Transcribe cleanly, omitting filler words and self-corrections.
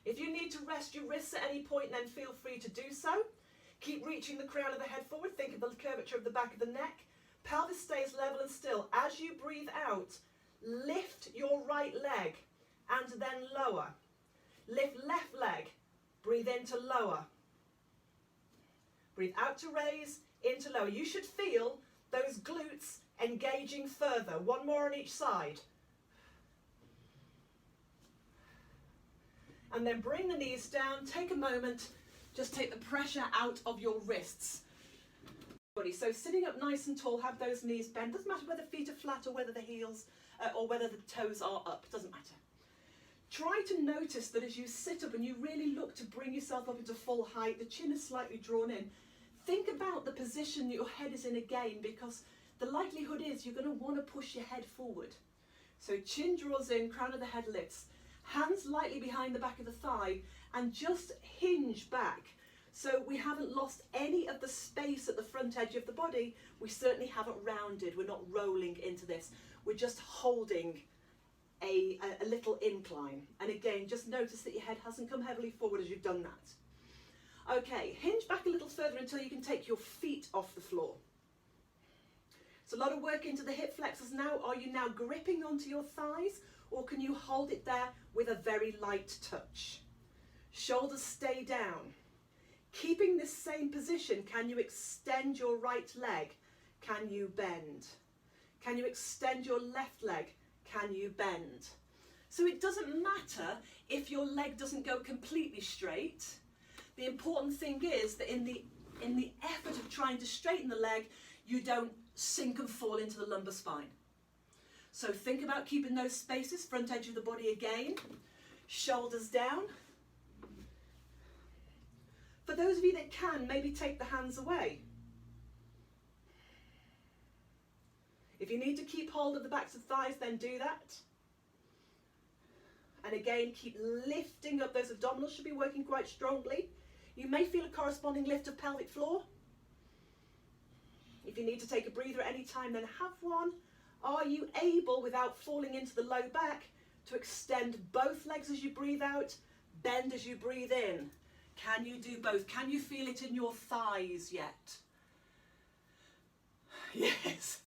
If you need to rest your wrists at any point, then feel free to do so. Keep reaching the crown of the head forward. Think of the curvature of the back of the neck. Pelvis stays level and still. As you breathe out, lift your right leg and then lower. Lift left leg. Breathe in to lower. Breathe out to raise, in to lower. You should feel those glutes engaging further. One more on each side. And then bring the knees down. Take a moment. Just take the pressure out of your wrists. So sitting up nice and tall, have those knees bent. Doesn't matter whether feet are flat or whether the heels or whether the toes are up. Doesn't matter. Try to notice that as you sit up and you really look to bring yourself up into full height, the chin is slightly drawn in. Think about the position your head is in again, because the likelihood is you're going to want to push your head forward. So chin draws in, crown of the head lifts, hands lightly behind the back of the thigh, and just hinge back. So we haven't lost any of the space at the front edge of the body. We certainly haven't rounded. We're not rolling into this. We're just holding a little incline. And again, just notice that your head hasn't come heavily forward as you've done that. Okay, hinge back a little further until you can take your feet off the floor. It's a lot of work into the hip flexors now. Are you now gripping onto your thighs, or can you hold it there with a very light touch? Shoulders stay down. Keeping this same position, can you extend your right leg? Can you bend? Can you extend your left leg? Can you bend? So it doesn't matter if your leg doesn't go completely straight. The important thing is that in the effort of trying to straighten the leg, you don't sink and fall into the lumbar spine. So think about keeping those spaces, front edge of the body again, shoulders down. For those of you that can, maybe take the hands away. If you need to keep hold of the backs of thighs, then do that. And again, keep lifting up. Those abdominals should be working quite strongly. You may feel a corresponding lift of pelvic floor. If you need to take a breather at any time, then have one. Are you able, without falling into the low back, to extend both legs as you breathe out, bend as you breathe in? Can you do both? Can you feel it in your thighs yet? Yes.